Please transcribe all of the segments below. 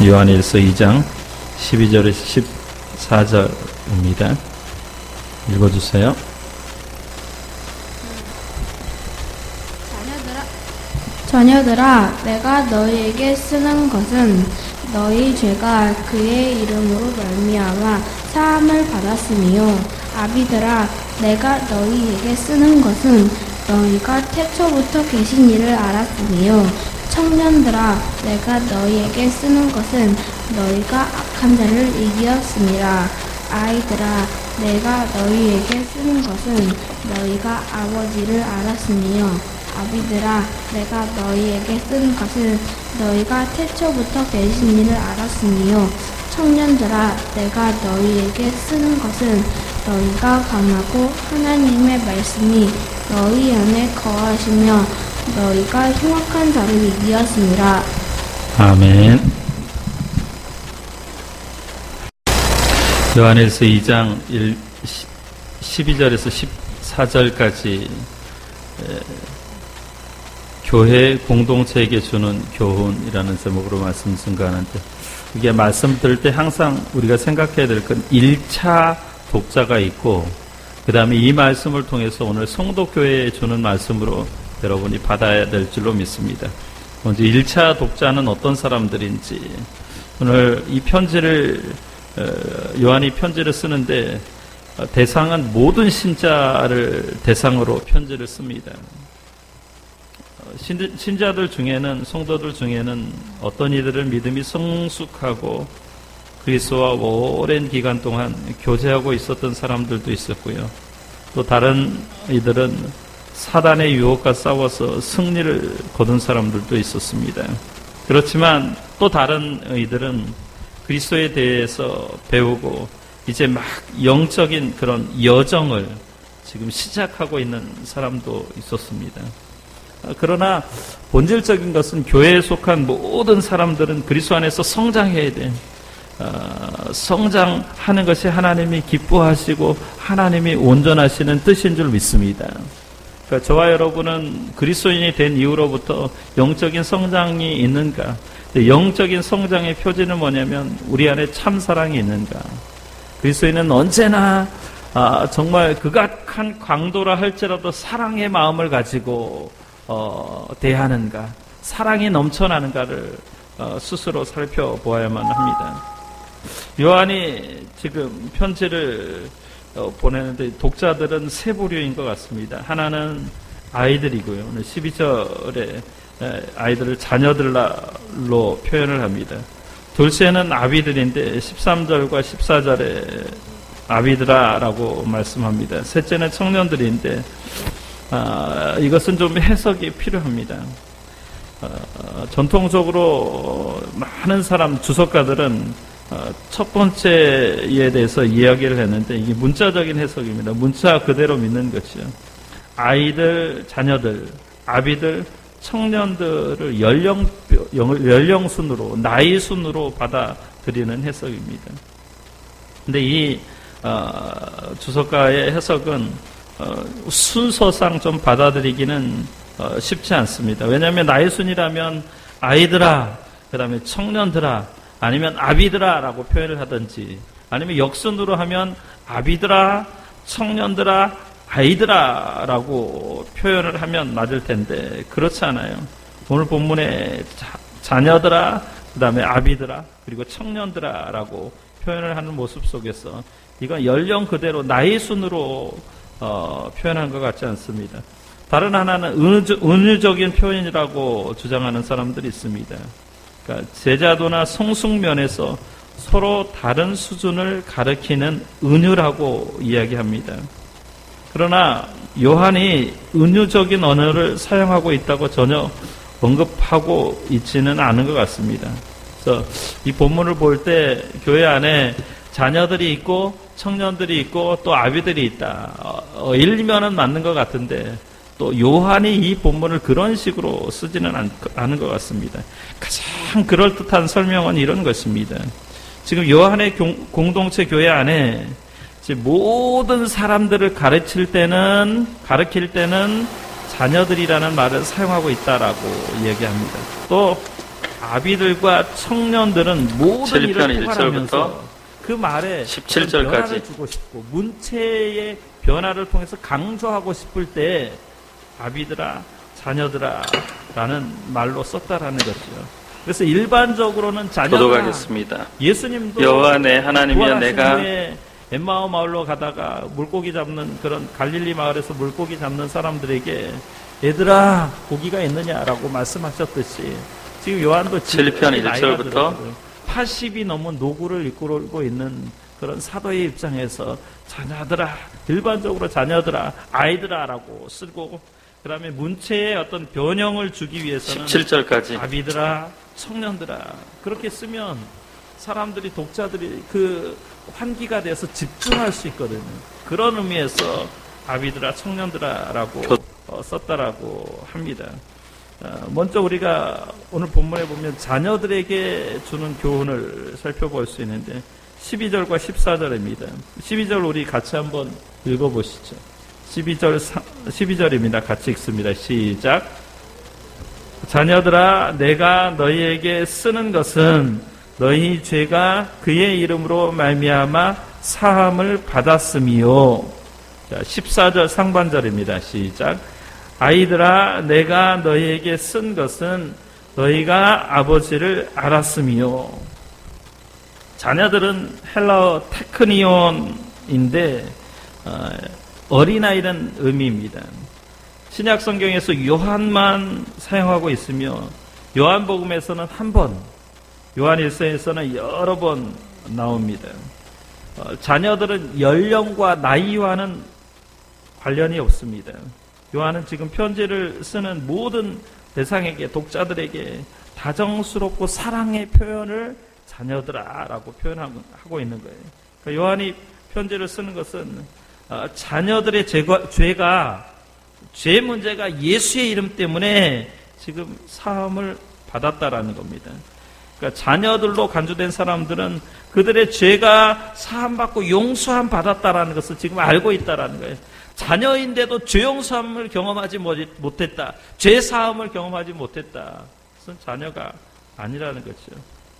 요한일서 2장 12절에서 14절입니다. 읽어주세요. 자녀들아, 내가 너희에게 쓰는 것은 너희 죄가 그의 이름으로 말미암아 사함을 받았으며, 아비들아, 내가 너희에게 쓰는 것은 너희가 태초부터 계신 이를 알았으며, 청년들아, 내가 너희에게 쓰는 것은 너희가 악한 자를 이기었음이라. 아이들아, 내가 너희에게 쓰는 것은 너희가 아버지를 알았으며, 아비들아, 내가 너희에게 쓰는 것은 너희가 태초부터 계신 이를 알았으며, 청년들아, 내가 너희에게 쓰는 것은 너희가 강하고 하나님의 말씀이 너희 안에 거하시며 너희가 흉악한 자를 이기었습니다. 아멘. 요한일서 2장 12절에서 14절까지 교회 공동체에게 주는 교훈이라는 제목으로 말씀 증거하는데, 이게 말씀 들을 때 항상 우리가 생각해야 될 건 1차 독자가 있고, 그 다음에 이 말씀을 통해서 오늘 성도교회에 주는 말씀으로 여러분이 받아야 될 줄로 믿습니다. 먼저 1차 독자는 어떤 사람들인지, 오늘 이 편지를 요한이 편지를 쓰는데 대상은 모든 신자를 대상으로 편지를 씁니다. 신자들 중에는, 성도들 중에는 어떤 이들은 믿음이 성숙하고 그리스도와 오랜 기간 동안 교제하고 있었던 사람들도 있었고요. 또 다른 이들은 사단의 유혹과 싸워서 승리를 거둔 사람들도 있었습니다. 그렇지만 또 다른 이들은 그리스도에 대해서 배우고 이제 막 영적인 그런 여정을 지금 시작하고 있는 사람도 있었습니다. 그러나 본질적인 것은 교회에 속한 모든 사람들은 그리스도 안에서 성장해야 돼. 성장하는 것이 하나님이 기뻐하시고 하나님이 온전하시는 뜻인 줄 믿습니다. 그러니까 저와 여러분은 그리스도인이 된 이후로부터 영적인 성장이 있는가? 영적인 성장의 표지는 뭐냐면 우리 안에 참 사랑이 있는가? 그리스도인은 언제나 정말 극악한 강도라 할지라도 사랑의 마음을 가지고 대하는가? 사랑이 넘쳐나는가를 스스로 살펴보아야만 합니다. 요한이 지금 편지를 보내는데 독자들은 세 부류인 것 같습니다. 하나는 아이들이고요. 오늘 12절에 아이들을 자녀들로 표현을 합니다. 둘째는 아비들인데 13절과 14절에 아비들아라고 말씀합니다. 셋째는 청년들인데 이것은 좀 해석이 필요합니다. 전통적으로 많은 주석가들은 첫 번째에 대해서 이야기를 했는데 이게 문자적인 해석입니다. 문자 그대로 믿는 것이죠. 아이들, 자녀들, 아비들, 청년들을 연령순으로, 나이 순으로 받아들이는 해석입니다. 근데 이 주석가의 해석은 순서상 좀 받아들이기는 쉽지 않습니다. 왜냐하면 나이 순이라면 아이들아, 그 다음에 청년들아, 아니면 아비들아라고 표현을 하든지, 아니면 역순으로 하면 아비들아, 청년들아, 아이들아라고 표현을 하면 맞을 텐데 그렇지 않아요. 오늘 본문에 자녀들아, 그 다음에 아비들아, 그리고 청년들아라고 표현을 하는 모습 속에서 이건 연령 그대로 나이 순으로 표현한 것 같지 않습니다. 다른 하나는 은유적인 표현이라고 주장하는 사람들이 있습니다. 그러니까 제자도나 성숙면에서 서로 다른 수준을 가리키는 은유라고 이야기합니다. 그러나 요한이 은유적인 언어를 사용하고 있다고 전혀 언급하고 있지는 않은 것 같습니다. 그래서 이 본문을 볼 때 교회 안에 자녀들이 있고 청년들이 있고 또 아비들이 있다. 일면은 맞는 것 같은데 또 요한이 이 본문을 그런 식으로 쓰지는 않은 것 같습니다. 가장 그럴듯한 설명은 이런 것입니다. 지금 요한의 공동체 교회 안에 모든 사람들을 가르칠 때는 자녀들이라는 말을 사용하고 있다라고 얘기합니다. 또 아비들과 청년들은 모든 7편 일을 포괄하면서 1절부터 그 말에 17절까지 변화를 주고 싶고 문체의 변화를 통해서 강조하고 싶을 때 아비들아 자녀들아 라는 말로 썼다라는 거죠. 그래서 일반적으로는 자녀가 도독하겠습니다. 예수님도 여호와 내 하나님이여 부활하신 내가 후에 엠마오 마을로 가다가 물고기 잡는 그런 갈릴리 마을에서 물고기 잡는 사람들에게 얘들아 고기가 있느냐라고 말씀하셨듯이 지금 요한도 7편 1절부터 80이 넘은 노구를 이끌고 있는 그런 사도의 입장에서 자녀들아 일반적으로 자녀들아 아이들아라고 쓰고 그 다음에 문체의 어떤 변형을 주기 위해서는 17절까지 아비들아 청년들아 그렇게 쓰면 사람들이 독자들이 그 환기가 돼서 집중할 수 있거든요. 그런 의미에서 아비들아 청년들아라고 썼다라고 합니다. 먼저 우리가 오늘 본문에 보면 자녀들에게 주는 교훈을 살펴볼 수 있는데 12절과 14절입니다. 12절 우리 같이 한번 읽어보시죠. 12절입니다. 같이 읽습니다. 시작. 자녀들아 내가 너희에게 쓰는 것은 너희 죄가 그의 이름으로 말미암아 사함을 받았음이요. 자, 14절 상반절입니다. 시작. 아이들아 내가 너희에게 쓴 것은 너희가 아버지를 알았음이요. 자녀들은 헬라어 테크니온인데 어린아이라는 의미입니다. 신약 성경에서 요한만 사용하고 있으며 요한복음에서는 한 번, 요한일서에서는 여러 번 나옵니다. 자녀들은 연령과 나이와는 관련이 없습니다. 요한은 지금 편지를 쓰는 모든 대상에게 독자들에게 다정스럽고 사랑의 표현을 자녀들아라고 표현하고 있는 거예요. 그러니까 요한이 편지를 쓰는 것은 자녀들의 죄 문제가 예수의 이름 때문에 지금 사함을 받았다라는 겁니다. 그러니까 자녀들로 간주된 사람들은 그들의 죄가 사함받고 용서함 받았다라는 것을 지금 알고 있다라는 거예요. 자녀인데도 죄 용서함을 경험하지 못했다. 죄 사함을 경험하지 못했다. 그것은 자녀가 아니라는 거죠.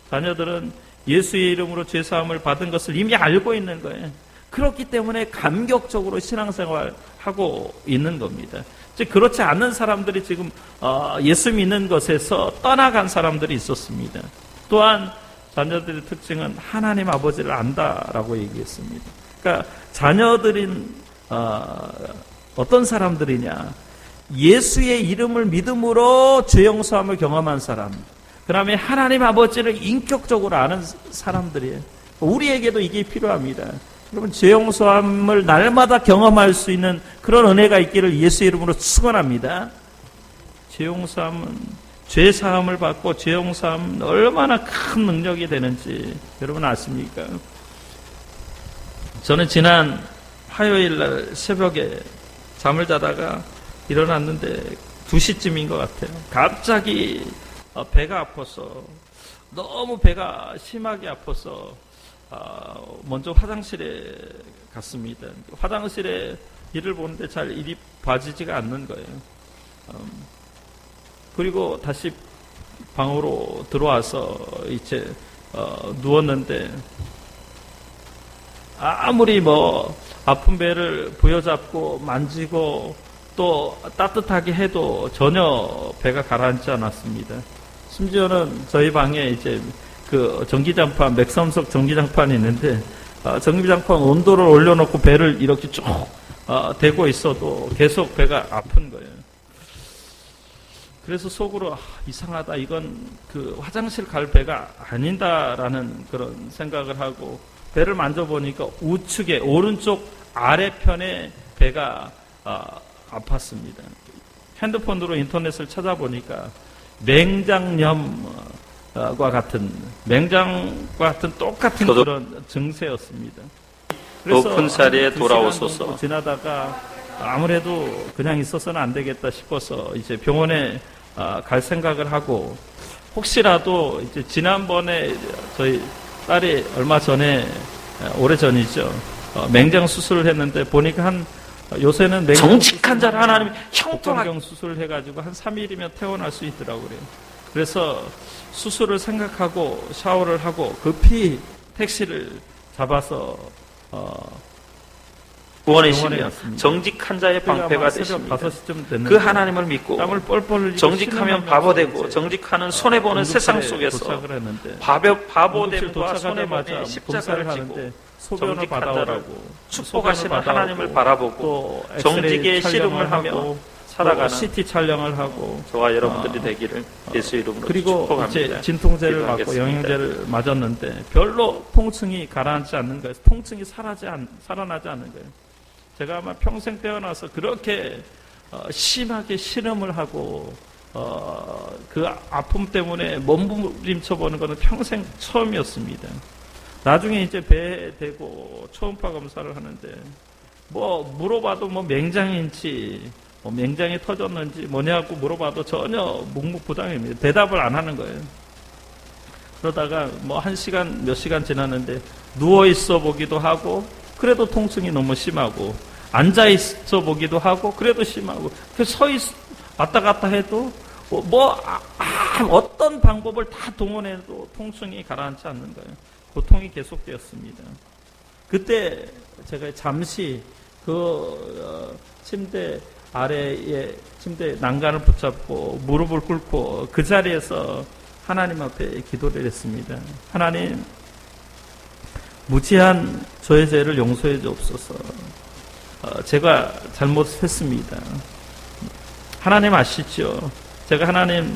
자녀들은 예수의 이름으로 죄 사함을 받은 것을 이미 알고 있는 거예요. 그렇기 때문에 감격적으로 신앙생활하고 있는 겁니다. 즉 그렇지 않은 사람들이 지금 예수 믿는 것에서 떠나간 사람들이 있었습니다. 또한 자녀들의 특징은 하나님 아버지를 안다라고 얘기했습니다. 그러니까 자녀들인 어떤 사람들이냐? 예수의 이름을 믿음으로 죄 용서함을 경험한 사람, 그 다음에 하나님 아버지를 인격적으로 아는 사람들이에요. 우리에게도 이게 필요합니다. 여러분 죄 용서함을 날마다 경험할 수 있는 그런 은혜가 있기를 예수의 이름으로 축원합니다. 죄 용서함은 죄 사함을 받고 죄 용서함은 얼마나 큰 능력이 되는지 여러분 아십니까? 저는 지난 화요일 날 새벽에 잠을 자다가 일어났는데 2시쯤인 것 같아요. 갑자기 배가 아파서 너무 배가 심하게 아파서 먼저 화장실에 갔습니다. 화장실에 일을 보는데 잘 일이 봐지지가 않는 거예요. 그리고 다시 방으로 들어와서 이제 누웠는데 아무리 아픈 배를 부여잡고 만지고 또 따뜻하게 해도 전혀 배가 가라앉지 않았습니다. 심지어는 저희 방에 이제 그 전기장판, 맥삼석 전기장판이 있는데 전기장판 온도를 올려놓고 배를 이렇게 쭉 대고 있어도 계속 배가 아픈 거예요. 그래서 속으로 이상하다, 이건 그 화장실 갈 배가 아닌다라는 그런 생각을 하고 배를 만져보니까 우측에 오른쪽 아래편에 배가 아팠습니다. 핸드폰으로 인터넷을 찾아보니까 맹장염과 같은 똑같은 그런 증세였습니다. 그래서 높은 자리에 돌아오소서. 지나다가 아무래도 그냥 있어서는 안 되겠다 싶어서 이제 병원에 갈 생각을 하고, 혹시라도 이제 지난번에 저희 딸이 얼마 전에 오래 전이죠, 맹장 수술을 했는데 보니까 요새는 맹장 정직한 자를 하나님이 형통하게 복강경 수술을 해가지고 한 3일이면 퇴원할 수 있더라고요. 그래서 수술을 생각하고 샤워를 하고 급히 택시를 잡아서 병원에 구원이시며 갔습니다. 정직한 자의 방패가 새벽 되십니다. 5시쯤 됐는데 그 하나님을 믿고 땀을 뻘뻘 흘리고 정직하면 바보 되고 정직하는 손해보는 세상 속에서 도착을 했는데 바보됨과 손해보는 십자가를 지고 소변을 정직한 받아오라고 축복하시는 하나님을 바라보고 또 정직의 씨름을 하며 살아가는 CT 촬영을 하고 저와 여러분들이 되기를 예수 이름으로 그리고 축복합니다. 이제 진통제를 맞고 기도하겠습니다. 영양제를 맞았는데 별로 통증이 가라앉지 않는 거예요. 통증이 살아나지 않는 거예요. 제가 아마 평생 태어나서 그렇게 심하게 실험을 하고 그 아픔 때문에 몸부림쳐 보는 것은 평생 처음이었습니다. 나중에 이제 배에 대고 초음파 검사를 하는데 뭐 물어봐도 뭐 맹장인지 맹장이 터졌는지 뭐냐고 물어봐도 전혀 묵묵부답입니다. 대답을 안 하는 거예요. 그러다가 뭐 한 시간 몇 시간 지났는데 누워 있어 보기도 하고 그래도 통증이 너무 심하고 앉아 있어 보기도 하고 그래도 심하고 왔다 갔다 해도 어떤 방법을 다 동원해도 통증이 가라앉지 않는 거예요. 고통이 계속되었습니다. 그때 제가 잠시 침대 아래에 침대 난간을 붙잡고 무릎을 꿇고 그 자리에서 하나님 앞에 기도를 했습니다. 하나님, 무지한 저의 죄를 용서해 주옵소서. 제가 잘못했습니다. 하나님 아시죠? 제가 하나님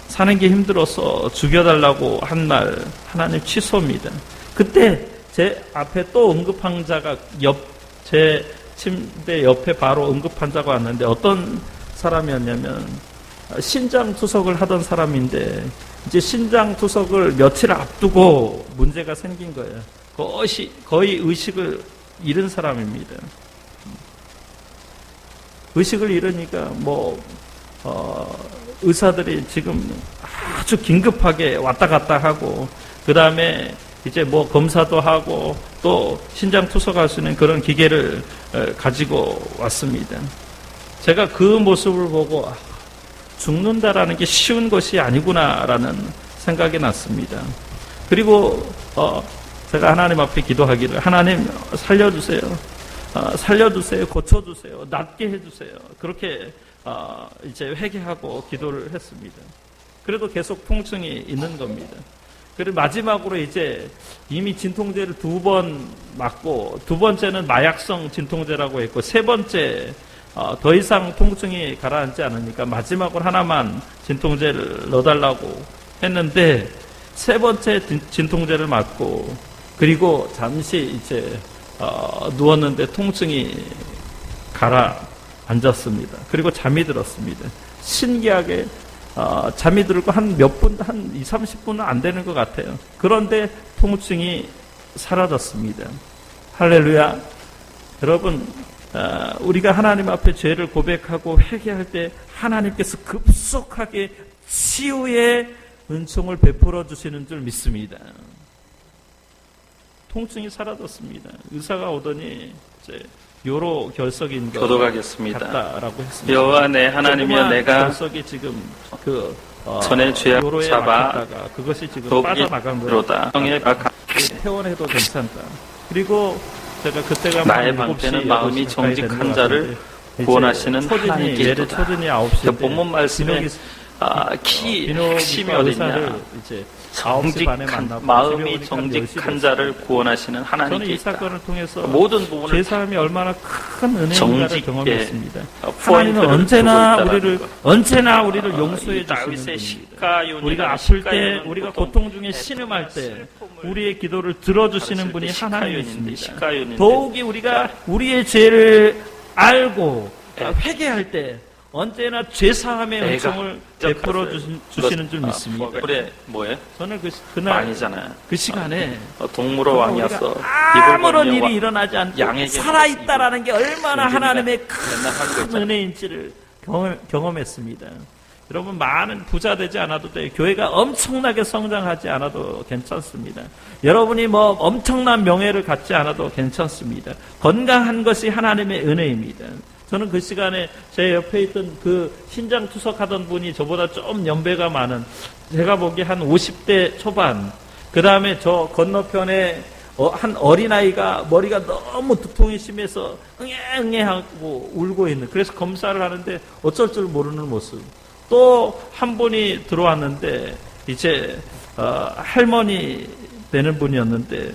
사는 게 힘들어서 죽여달라고 한 말 하나님 취소입니다. 그때 제 앞에 또 응급환자가 제 침대 옆에 바로 응급환자가 왔는데 어떤 사람이었냐면 신장투석을 하던 사람인데 이제 신장투석을 며칠 앞두고 문제가 생긴 거예요. 거의 의식을 잃은 사람입니다. 의식을 잃으니까 의사들이 지금 아주 긴급하게 왔다 갔다 하고 그 다음에 이제 검사도 하고 또 신장 투석할 수 있는 그런 기계를 가지고 왔습니다. 제가 그 모습을 보고 죽는다라는 게 쉬운 것이 아니구나라는 생각이 났습니다. 그리고 제가 하나님 앞에 기도하기를 하나님 살려주세요. 살려주세요. 고쳐주세요. 낫게 해주세요. 그렇게 이제 회개하고 기도를 했습니다. 그래도 계속 통증이 있는 겁니다. 그리고 마지막으로 이제 이미 진통제를 2번 맞고 2번째는 마약성 진통제라고 했고 3번째 더 이상 통증이 가라앉지 않으니까 마지막으로 하나만 진통제를 넣어달라고 했는데 3번째 진통제를 맞고 그리고 잠시 이제 누웠는데 통증이 가라앉았습니다. 그리고 잠이 들었습니다. 신기하게 잠이 들고 한 20, 30분은 안 되는 것 같아요. 그런데 통증이 사라졌습니다. 할렐루야. 여러분, 우리가 하나님 앞에 죄를 고백하고 회개할 때 하나님께서 급속하게 치유의 은총을 베풀어 주시는 줄 믿습니다. 통증이 사라졌습니다. 의사가 오더니 이제 요로 결석인 것 같다라고 했습니다. 여호와 내 하나님이여 내가 결석이 지금 전에 죄악 잡아 그것이 지금 빠져나간 거로다. 퇴원해도 괜찮다. 그리고 제가 그때가 나의 방패는 마음이 정직한 자를 구원하시는 하나님께로다. 초진이 9시인데 본문 말씀에 핵심이 어디냐? 마음이 정직한 자를 구원하시는 하나님께 있다. 저는 이 사건을 통해서 모든 부분을 제 삶이 얼마나 큰 은혜인가를 경험했습니다. 하나님은 언제나 우리를 용서해 주십니다. 우리가 아플 때, 우리가 고통 중에 신음할 때 우리의 기도를 들어주시는 분이 하나님이십니다. 더욱이 우리가 우리의 죄를 알고 회개할 때 언제나 죄사함의 은총을 베풀어 주시는 줄 믿습니다. 그래 뭐예요? 저는 그날 아니잖아요. 그 시간에 동물의 왕이었어. 아무런 일이 일어나지 않고 살아있다라는 게 얼마나 하나님의 큰 은혜인지를 경험했습니다. 여러분 많은 부자 되지 않아도 돼요. 교회가 엄청나게 성장하지 않아도 괜찮습니다. 여러분이 엄청난 명예를 갖지 않아도 괜찮습니다. 건강한 것이 하나님의 은혜입니다. 저는 그 시간에 제 옆에 있던 그 신장 투석하던 분이 저보다 좀 연배가 많은, 제가 보기에 한 50대 초반, 그 다음에 저 건너편에 한 어린아이가 머리가 너무 두통이 심해서 응애응애하고 울고 있는, 그래서 검사를 하는데 어쩔 줄 모르는 모습. 또 한 분이 들어왔는데 이제 할머니 되는 분이었는데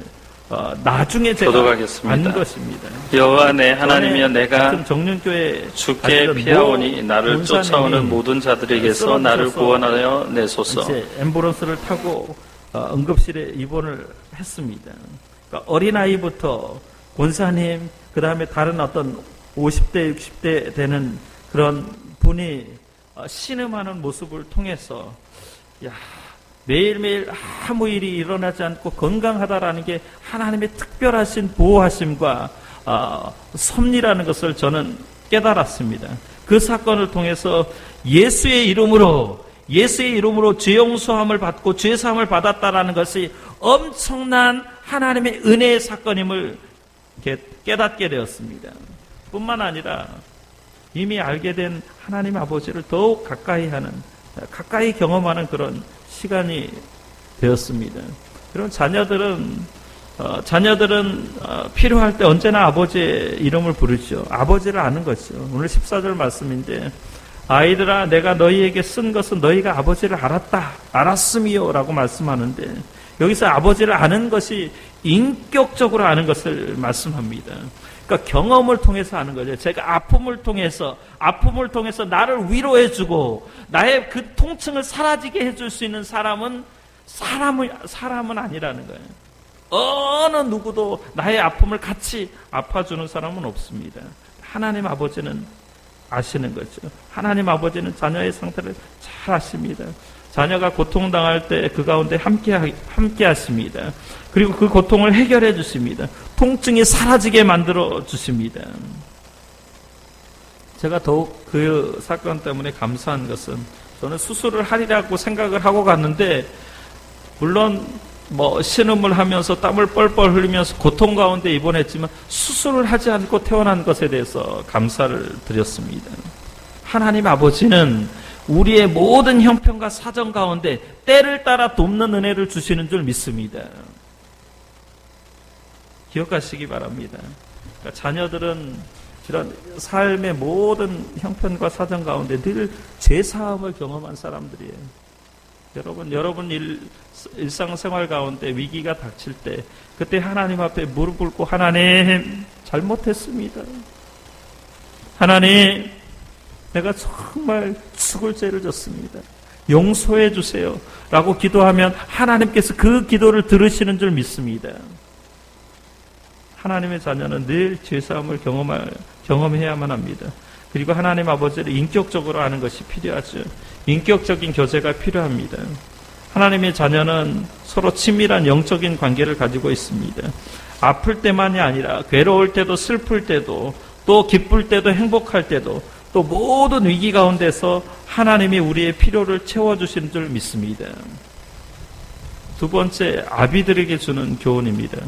나중에 제가 안 것입니다. 여호와 내 하나님이여, 내가 정령교회 주께 피하오니 나를 쫓아오는 모든 자들에게서 나를 구원하여 내소서. 이제 앰뷸런스를 타고 응급실에 입원을 했습니다. 그러니까 어린아이부터 권사님, 그 다음에 다른 어떤 50대 60대 되는 그런 분이 신음하는 모습을 통해서, 야, 매일매일 아무 일이 일어나지 않고 건강하다라는 게 하나님의 특별하신 보호하심과 섭리라는 것을 저는 깨달았습니다. 그 사건을 통해서 예수의 이름으로 죄 용서함을 받고 죄 사함을 받았다라는 것이 엄청난 하나님의 은혜의 사건임을 깨닫게 되었습니다. 뿐만 아니라 이미 알게 된 하나님 아버지를 더욱 가까이 경험하는 그런 시간이 되었습니다. 그런 자녀들은 필요할 때 언제나 아버지의 이름을 부르죠. 아버지를 아는 것이죠. 오늘 14절 말씀인데, 아이들아, 내가 너희에게 쓴 것은 너희가 아버지를 알았음이요 라고 말씀하는데, 여기서 아버지를 아는 것이 인격적으로 아는 것을 말씀합니다. 그러니까 경험을 통해서 아는 거죠. 제가 아픔을 통해서 나를 위로해주고 나의 그 통증을 사라지게 해줄 수 있는 사람은 아니라는 거예요. 어느 누구도 나의 아픔을 같이 아파주는 사람은 없습니다. 하나님 아버지는 아시는 거죠. 하나님 아버지는 자녀의 상태를 잘 아십니다. 자녀가 고통당할 때 그 가운데 함께 하십니다. 그리고 그 고통을 해결해 주십니다. 통증이 사라지게 만들어 주십니다. 제가 더욱 그 사건 때문에 감사한 것은, 저는 수술을 하리라고 생각을 하고 갔는데, 물론 신음을 하면서 땀을 뻘뻘 흘리면서 고통 가운데 입원했지만 수술을 하지 않고 태어난 것에 대해서 감사를 드렸습니다. 하나님 아버지는 우리의 모든 형편과 사정 가운데 때를 따라 돕는 은혜를 주시는 줄 믿습니다. 기억하시기 바랍니다. 그러니까 자녀들은 이런 삶의 모든 형편과 사정 가운데 늘 죄사함을 경험한 사람들이에요. 여러분 일상생활 가운데 위기가 닥칠 때, 그때 하나님 앞에 무릎 꿇고, 하나님 잘못했습니다. 하나님, 내가 정말 죽을 죄를 졌습니다. 용서해 주세요 라고 기도하면 하나님께서 그 기도를 들으시는 줄 믿습니다. 하나님의 자녀는 늘 죄사함을 경험해야만 합니다. 그리고 하나님 아버지를 인격적으로 아는 것이 필요하죠. 인격적인 교제가 필요합니다. 하나님의 자녀는 서로 친밀한 영적인 관계를 가지고 있습니다. 아플 때만이 아니라 괴로울 때도, 슬플 때도, 또 기쁠 때도, 행복할 때도, 또 모든 위기 가운데서 하나님이 우리의 필요를 채워주시는 줄 믿습니다. 두 번째, 아비들에게 주는 교훈입니다.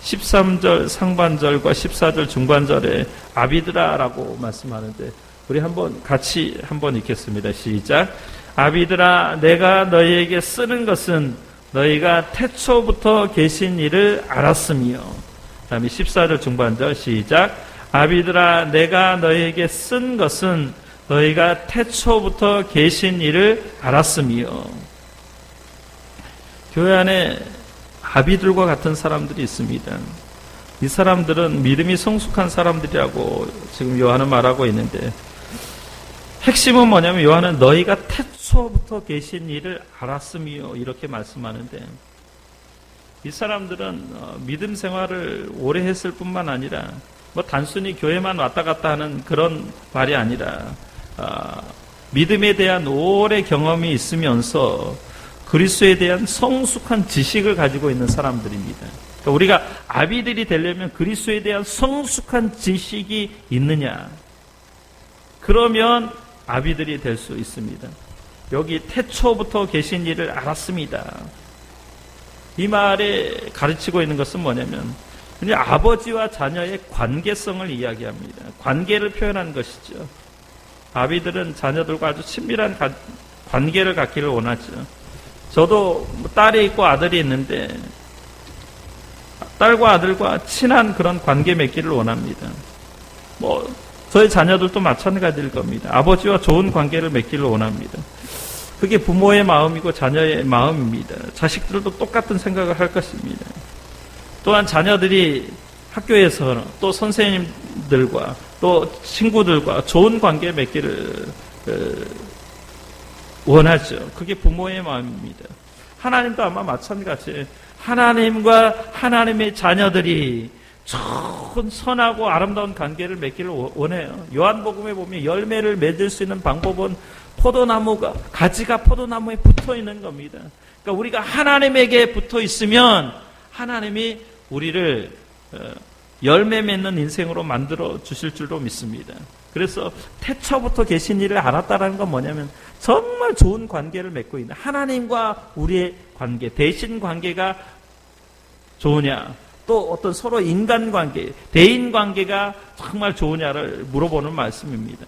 13절 상반절과 14절 중반절에 아비들아 라고 말씀하는데, 우리 같이 한번 읽겠습니다. 시작. 아비들아, 내가 너희에게 쓰는 것은 너희가 태초부터 계신 이를 알았으며. 그 다음에 14절 중반절 시작. 아비들아, 내가 너희에게 쓴 것은 너희가 태초부터 계신 이를 알았으며. 교회 안에 아비들과 같은 사람들이 있습니다. 이 사람들은 믿음이 성숙한 사람들이라고 지금 요한은 말하고 있는데, 핵심은 뭐냐면 요한은 너희가 태초부터 계신 일을 알았으며 이렇게 말씀하는데, 이 사람들은 믿음 생활을 오래 했을 뿐만 아니라 단순히 교회만 왔다 갔다 하는 그런 말이 아니라 믿음에 대한 오래 경험이 있으면서 그리스도에 대한 성숙한 지식을 가지고 있는 사람들입니다. 그러니까 우리가 아비들이 되려면 그리스도에 대한 성숙한 지식이 있느냐, 그러면 아비들이 될 수 있습니다. 여기 태초부터 계신 일을 알았습니다. 이 말에 가르치고 있는 것은 뭐냐면, 근데 아버지와 자녀의 관계성을 이야기합니다. 관계를 표현한 것이죠. 아비들은 자녀들과 아주 친밀한 관계를 갖기를 원하죠. 저도 딸이 있고 아들이 있는데 딸과 아들과 친한 그런 관계 맺기를 원합니다. 저희 자녀들도 마찬가지일 겁니다. 아버지와 좋은 관계를 맺기를 원합니다. 그게 부모의 마음이고 자녀의 마음입니다. 자식들도 똑같은 생각을 할 것입니다. 또한 자녀들이 학교에서 또 선생님들과 또 친구들과 좋은 관계 맺기를 원하죠. 그게 부모의 마음입니다. 하나님도 아마 마찬가지예요. 하나님과 하나님의 자녀들이 좋은 선하고 아름다운 관계를 맺기를 원해요. 요한복음에 보면 열매를 맺을 수 있는 방법은 가지가 포도나무에 붙어 있는 겁니다. 그러니까 우리가 하나님에게 붙어 있으면 하나님이 우리를 열매 맺는 인생으로 만들어 주실 줄로 믿습니다. 그래서 태초부터 계신 일을 알았다는 건 뭐냐면 정말 좋은 관계를 맺고 있는 하나님과 우리의 관계, 대신 관계가 좋으냐, 또 어떤 서로 인간관계, 대인관계가 정말 좋으냐를 물어보는 말씀입니다.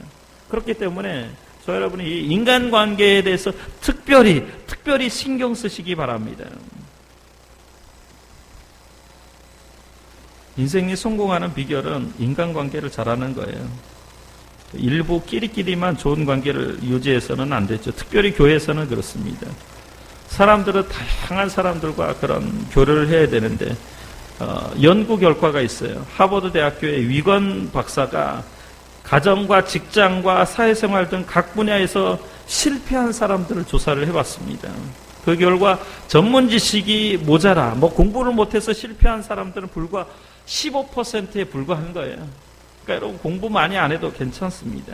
그렇기 때문에 저 여러분이 이 인간관계에 대해서 특별히 신경 쓰시기 바랍니다. 인생이 성공하는 비결은 인간관계를 잘하는 거예요. 일부 끼리끼리만 좋은 관계를 유지해서는 안 되죠. 특별히 교회에서는 그렇습니다. 사람들은 다양한 사람들과 그런 교류를 해야 되는데 연구 결과가 있어요. 하버드 대학교의 위건 박사가 가정과 직장과 사회생활 등 각 분야에서 실패한 사람들을 조사를 해봤습니다. 그 결과 전문 지식이 모자라, 공부를 못해서 실패한 사람들은 불과 15%에 불과한 거예요. 그러니까 여러분 공부 많이 안 해도 괜찮습니다.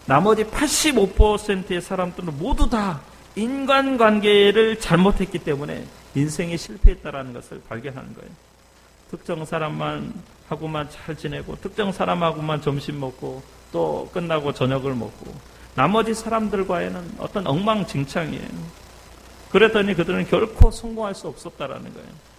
나머지 85%의 사람들은 모두 다 인간관계를 잘못했기 때문에 인생에 실패했다라는 것을 발견하는 거예요. 특정 사람하고만 잘 지내고 특정 사람하고만 점심 먹고 또 끝나고 저녁을 먹고 나머지 사람들과에는 어떤 엉망진창이에요. 그랬더니 그들은 결코 성공할 수 없었다라는 거예요.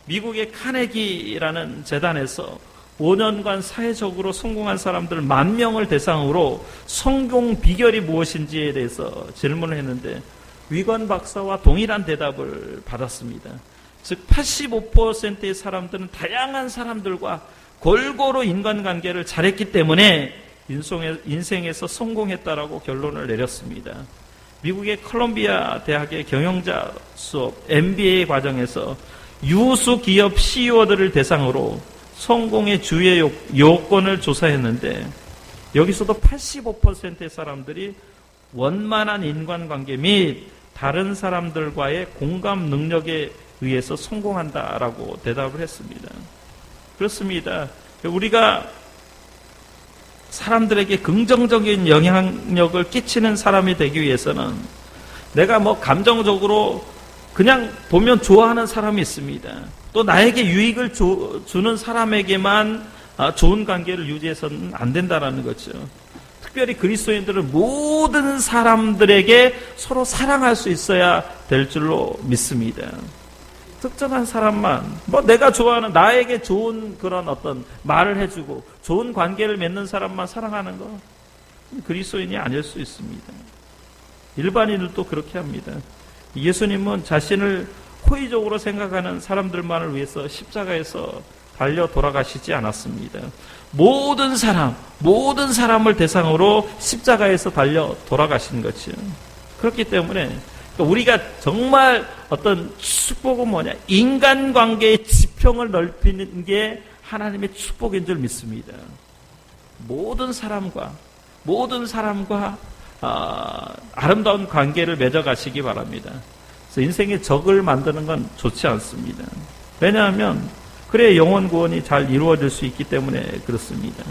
미국의 카네기라는 재단에서 5년간 사회적으로 성공한 사람들 10,000명을 대상으로 성공 비결이 무엇인지에 대해서 질문을 했는데 위건 박사와 동일한 대답을 받았습니다. 즉 85%의 사람들은 다양한 사람들과 골고루 인간관계를 잘했기 때문에 인생에서 성공했다라고 결론을 내렸습니다. 미국의 콜롬비아 대학의 경영자 수업 MBA 과정에서 유수 기업 CEO들을 대상으로 성공의 주요 요건을 조사했는데 여기서도 85%의 사람들이 원만한 인간관계 및 다른 사람들과의 공감 능력에 의해서 성공한다라고 대답을 했습니다. 그렇습니다. 우리가 사람들에게 긍정적인 영향력을 끼치는 사람이 되기 위해서는 내가 감정적으로 그냥 보면 좋아하는 사람이 있습니다. 또 나에게 유익을 주는 사람에게만 좋은 관계를 유지해서는 안 된다는 거죠. 특별히 그리스도인들은 모든 사람들에게 서로 사랑할 수 있어야 될 줄로 믿습니다. 특정한 사람만, 내가 좋아하는 나에게 좋은 그런 어떤 말을 해주고 좋은 관계를 맺는 사람만 사랑하는 거 그리스도인이 아닐 수 있습니다. 일반인들도 그렇게 합니다. 예수님은 자신을 호의적으로 생각하는 사람들만을 위해서 십자가에서 달려 돌아가시지 않았습니다. 모든 사람을 대상으로 십자가에서 달려 돌아가신 거죠. 그렇기 때문에 우리가 정말 어떤 축복은 뭐냐? 인간관계의 지평을 넓히는 게 하나님의 축복인 줄 믿습니다. 모든 사람과 아름다운 관계를 맺어가시기 바랍니다. 그래서 인생의 적을 만드는 건 좋지 않습니다. 왜냐하면 그래야 영혼 구원이 잘 이루어질 수 있기 때문에 그렇습니다.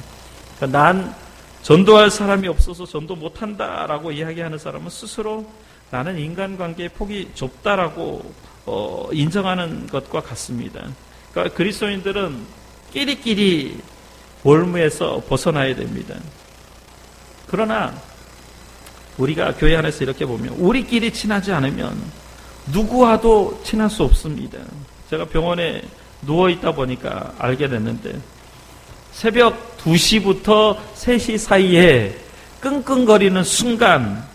그러니까 난 전도할 사람이 없어서 전도 못한다라고 이야기하는 사람은 스스로 나는 인간관계의 폭이 좁다라고 인정하는 것과 같습니다. 그러니까 그리스도인들은 끼리끼리 볼무에서 벗어나야 됩니다. 그러나 우리가 교회 안에서 이렇게 보면 우리끼리 친하지 않으면 누구와도 친할 수 없습니다. 제가 병원에 누워있다 보니까 알게 됐는데 새벽 2시부터 3시 사이에 끙끙거리는 순간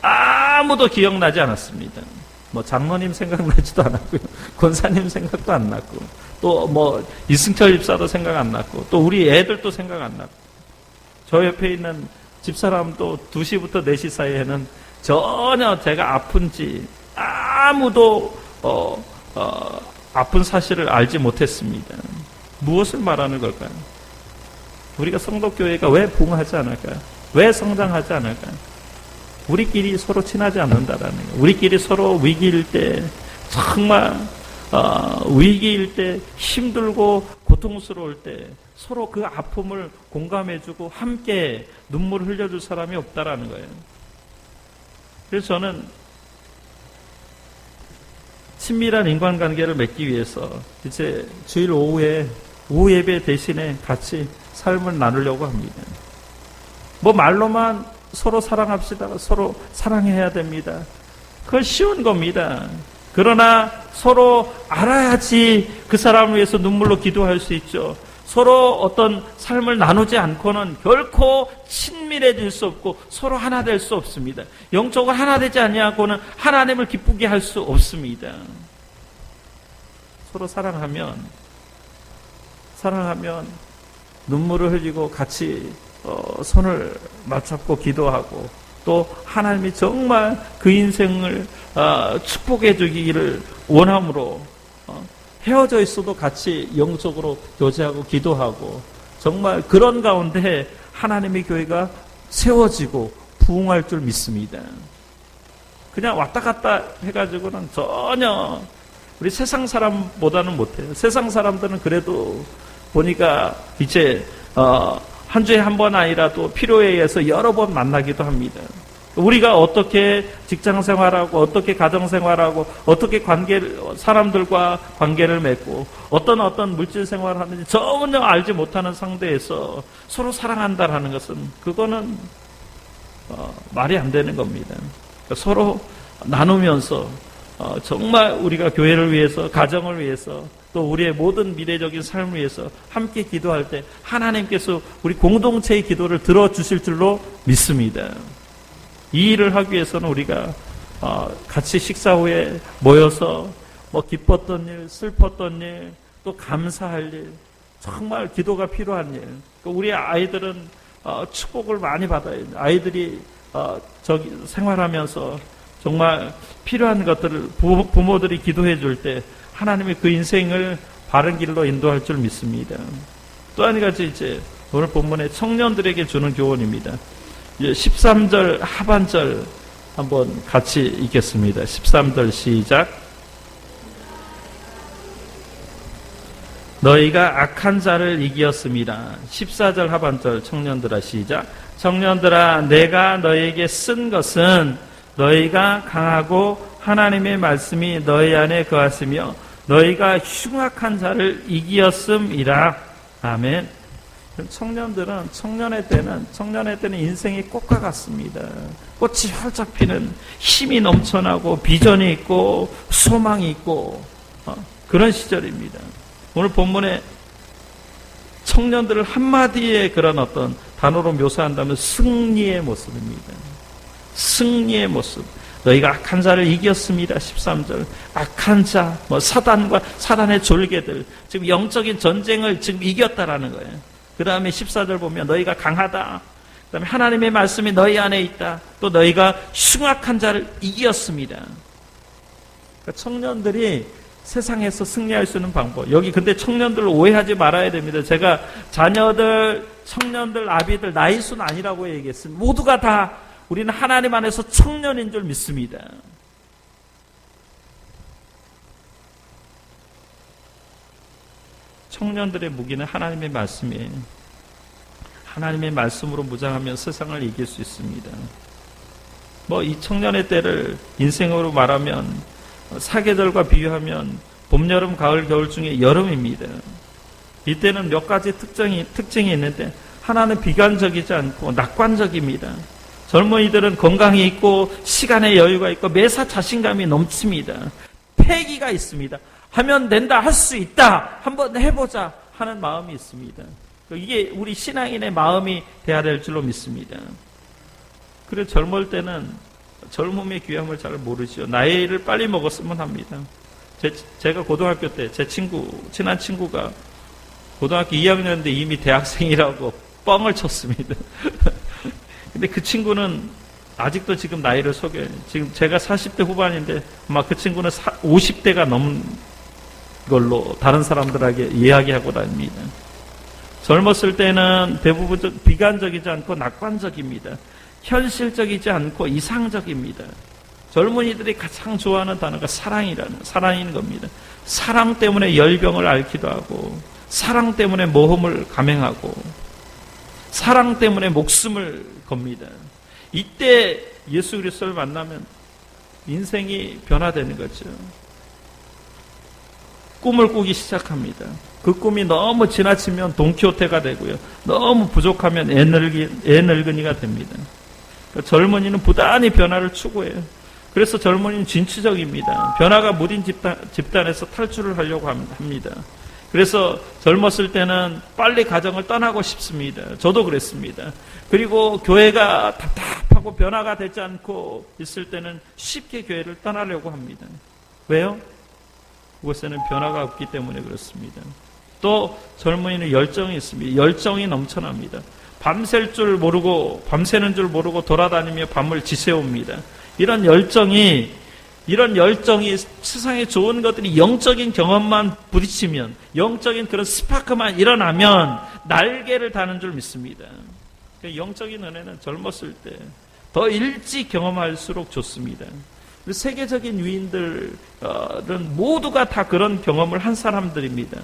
아무도 기억나지 않았습니다. 뭐 장로님 생각나지도 않았고요. 권사님 생각도 안 났고 또 뭐 이승철 집사도 생각 안 났고 또 우리 애들도 생각 안 났고 저 옆에 있는 집사람도 2시부터 4시 사이에는 전혀 제가 아픈지 아무도 아픈 사실을 알지 못했습니다. 무엇을 말하는 걸까요? 우리가 성도교회가 왜 부흥하지 않을까요? 왜 성장하지 않을까요? 우리끼리 서로 친하지 않는다라는 거예요. 우리끼리 서로 위기일 때 정말 위기일 때 힘들고 고통스러울 때 서로 그 아픔을 공감해주고 함께 눈물을 흘려줄 사람이 없다라는 거예요. 그래서 저는 친밀한 인간관계를 맺기 위해서 이제 주일 오후에 오후 예배 대신에 같이 삶을 나누려고 합니다. 뭐 말로만 서로 사랑합시다. 서로 사랑해야 됩니다. 그건 쉬운 겁니다. 그러나 서로 알아야지 그 사람을 위해서 눈물로 기도할 수 있죠. 서로 어떤 삶을 나누지 않고는 결코 친밀해질 수 없고 서로 하나 될 수 없습니다. 영적으로 하나 되지 아니하고는 하나님을 기쁘게 할 수 없습니다. 서로 사랑하면 눈물을 흘리고 같이 손을 맞잡고 기도하고 또 하나님이 정말 그 인생을 축복해 주기를 원함으로 헤어져 있어도 같이 영적으로 교제하고 기도하고 정말 그런 가운데 하나님의 교회가 세워지고 부흥할 줄 믿습니다. 그냥 왔다 갔다 해가지고는 전혀 우리 세상 사람보다는 못해요. 세상 사람들은 그래도 보니까 이제 한 주에 한 번 아니라도 필요에 의해서 여러 번 만나기도 합니다. 우리가 어떻게 직장 생활하고 어떻게 가정 생활하고 어떻게 사람들과 관계를 맺고 어떤 물질 생활을 하는지 전혀 알지 못하는 상대에서 서로 사랑한다라는 것은 그거는 말이 안 되는 겁니다. 그러니까 서로 나누면서 정말 우리가 교회를 위해서 가정을 위해서 또 우리의 모든 미래적인 삶을 위해서 함께 기도할 때 하나님께서 우리 공동체의 기도를 들어주실 줄로 믿습니다. 이 일을 하기 위해서는 우리가 같이 식사 후에 모여서 뭐 기뻤던 일, 슬펐던 일, 또 감사할 일, 정말 기도가 필요한 일. 우리 아이들은 축복을 많이 받아야 돼요. 아이들이 생활하면서 정말 필요한 것들을 부모들이 기도해 줄 때 하나님이 그 인생을 바른 길로 인도할 줄 믿습니다. 또 한 가지 이제 오늘 본문에 청년들에게 주는 교훈입니다. 13절 하반절 한번 같이 읽겠습니다. 13절 시작. 너희가 악한 자를 이기었음이라. 14절 하반절 청년들아 시작. 청년들아 내가 너희에게 쓴 것은 너희가 강하고 하나님의 말씀이 너희 안에 거하시며 너희가 흉악한 자를 이기었음이라. 아멘. 청년들은 청년의 때는 인생이 꽃과 같습니다. 꽃이 활짝 피는 힘이 넘쳐나고 비전이 있고 소망이 있고 그런 시절입니다. 오늘 본문에 청년들을 한마디의 그런 어떤 단어로 묘사한다면 승리의 모습입니다. 승리의 모습. 너희가 악한 자를 이겼습니다. 13절. 악한 자, 사단의 졸개들. 지금 영적인 전쟁을 지금 이겼다라는 거예요. 그 다음에 14절 보면 너희가 강하다. 그 다음에 하나님의 말씀이 너희 안에 있다. 또 너희가 흉악한 자를 이겼습니다. 그러니까 청년들이 세상에서 승리할 수 있는 방법. 여기 근데 청년들 오해하지 말아야 됩니다. 제가 자녀들, 청년들, 아비들 나이 순 아니라고 얘기했습니다. 모두가 다 우리는 하나님 안에서 청년인 줄 믿습니다. 청년들의 무기는 하나님의 말씀이에요. 하나님의 말씀으로 무장하면 세상을 이길 수 있습니다. 이 청년의 때를 인생으로 말하면 사계절과 비유하면 봄, 여름, 가을, 겨울 중에 여름입니다. 이때는 몇 가지 특징이 있는데 하나는 비관적이지 않고 낙관적입니다. 젊은이들은 건강이 있고 시간의 여유가 있고 매사 자신감이 넘칩니다. 패기가 있습니다. 하면 된다, 할 수 있다, 한번 해보자 하는 마음이 있습니다. 이게 우리 신앙인의 마음이 돼야 될 줄로 믿습니다. 그래 젊을 때는 젊음의 귀함을 잘 모르죠. 나이를 빨리 먹었으면 합니다. 제가 고등학교 때 제 친한 친구가 고등학교 2학년인데 이미 대학생이라고 뻥을 쳤습니다. 근데 그 친구는 아직도 지금 나이를 속여요. 지금 제가 40대 후반인데 아마 그 친구는 50대가 넘은 걸로 다른 사람들에게 이야기하고 다닙니다. 젊었을 때는 대부분 비관적이지 않고 낙관적입니다. 현실적이지 않고 이상적입니다. 젊은이들이 가장 좋아하는 단어가 사랑인 겁니다. 사랑 때문에 열병을 앓기도 하고, 사랑 때문에 모험을 감행하고, 사랑 때문에 목숨을 겁니다. 이때 예수 그리스도를 만나면 인생이 변화되는 거죠. 꿈을 꾸기 시작합니다. 그 꿈이 너무 지나치면 돈키호테가 되고요. 너무 부족하면 애늙은이가 됩니다. 그러니까 젊은이는 부단히 변화를 추구해요. 그래서 젊은이는 진취적입니다. 변화가 무딘 집단에서 탈출을 하려고 합니다. 그래서 젊었을 때는 빨리 가정을 떠나고 싶습니다. 저도 그랬습니다. 그리고 교회가 답답하고 변화가 되지 않고 있을 때는 쉽게 교회를 떠나려고 합니다. 왜요? 그곳에는 변화가 없기 때문에 그렇습니다. 또 젊은이는 열정이 있습니다. 열정이 넘쳐납니다. 밤새는 줄 모르고 돌아다니며 밤을 지새웁니다. 이런 열정이 세상에 좋은 것들이 영적인 경험만 부딪히면, 영적인 그런 스파크만 일어나면 날개를 다는 줄 믿습니다. 영적인 은혜는 젊었을 때 더 일찍 경험할수록 좋습니다. 세계적인 위인들은 모두가 다 그런 경험을 한 사람들입니다.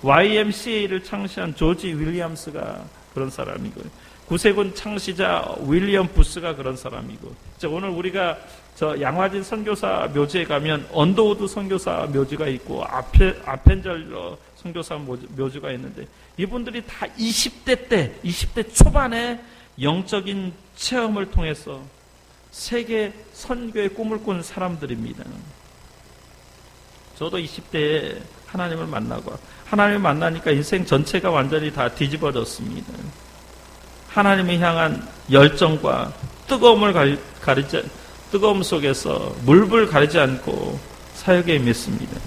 YMCA를 창시한 조지 윌리엄스가 그런 사람이고요. 구세군 창시자 윌리엄 부스가 그런 사람이고, 오늘 우리가 저 양화진 선교사 묘지에 가면 언더우드 선교사 묘지가 있고 아펜젤러 선교사 묘지가 있는데, 이분들이 다 20대 초반에 영적인 체험을 통해서 세계 선교의 꿈을 꾼 사람들입니다. 저도 20대에 하나님을 만나고, 하나님을 만나니까 인생 전체가 완전히 다 뒤집어졌습니다. 하나님을 향한 열정과 뜨거움 속에서 물불 가리지 않고 사역에 임했습니다.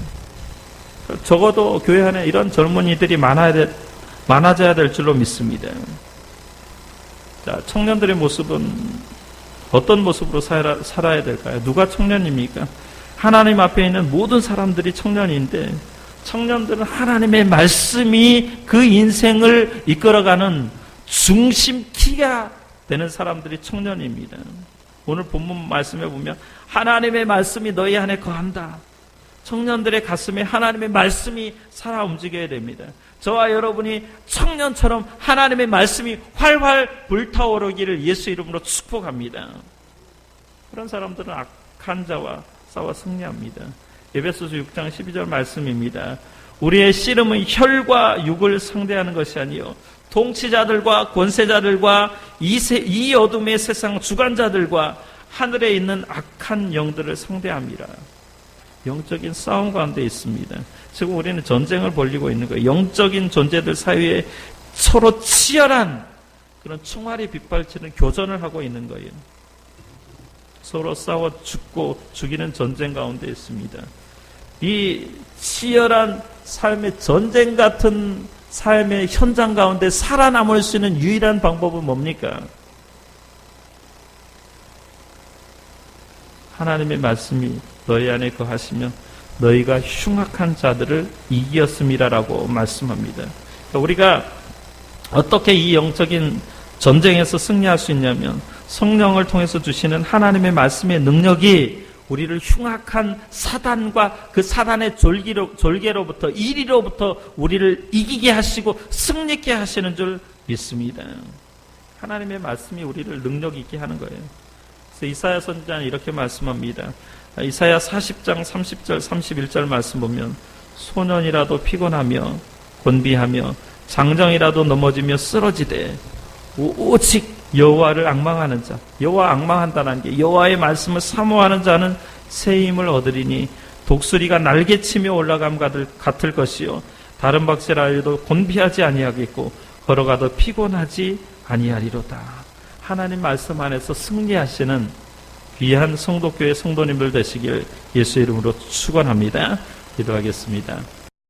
적어도 교회 안에 이런 젊은이들이 많아져야 될 줄로 믿습니다. 자, 청년들의 모습은 어떤 모습으로 살아야 될까요? 누가 청년입니까? 하나님 앞에 있는 모든 사람들이 청년인데, 청년들은 하나님의 말씀이 그 인생을 이끌어가는 중심 키가 되는 사람들이 청년입니다. 오늘 본문 말씀에 보면 하나님의 말씀이 너희 안에 거한다. 청년들의 가슴에 하나님의 말씀이 살아 움직여야 됩니다. 저와 여러분이 청년처럼 하나님의 말씀이 활활 불타오르기를 예수 이름으로 축복합니다. 그런 사람들은 악한 자와 싸워 승리합니다. 에베소서 6장 12절 말씀입니다. 우리의 씨름은 혈과 육을 상대하는 것이 아니요 통치자들과 권세자들과 이 어둠의 세상 주관자들과 하늘에 있는 악한 영들을 상대합니다. 영적인 싸움 가운데 있습니다. 지금 우리는 전쟁을 벌이고 있는 거예요. 영적인 존재들 사이에 서로 치열한 그런 총알이 빗발치는 교전을 하고 있는 거예요. 서로 싸워 죽이는 전쟁 가운데 있습니다. 이 치열한 삶의 전쟁 같은 삶의 현장 가운데 살아남을 수 있는 유일한 방법은 뭡니까? 하나님의 말씀이 너희 안에 거하시면 너희가 흉악한 자들을 이기었음이라라고 말씀합니다. 그러니까 우리가 어떻게 이 영적인 전쟁에서 승리할 수 있냐면, 성령을 통해서 주시는 하나님의 말씀의 능력이 우리를 흉악한 사단과 그 사단의 졸개로부터, 이리로부터 우리를 이기게 하시고 승리케 하시는 줄 믿습니다. 하나님의 말씀이 우리를 능력 있게 하는 거예요. 그래서 이사야 선지자는 이렇게 말씀합니다. 이사야 40장 30절 31절 말씀 보면, 소년이라도 피곤하며 곤비하며 장정이라도 넘어지며 쓰러지되 오직 여호와를 앙망하는 자, 여호와 앙망한다는 게 여호와의 말씀을 사모하는 자는 새 힘을 얻으리니 독수리가 날개치며 올라감 같을 것이요 다른 박새라도 곤비하지 아니하겠고 걸어가도 피곤하지 아니하리로다. 하나님 말씀 안에서 승리하시는 귀한 성도교회 성도님들 되시길 예수 이름으로 축원합니다. 기도하겠습니다.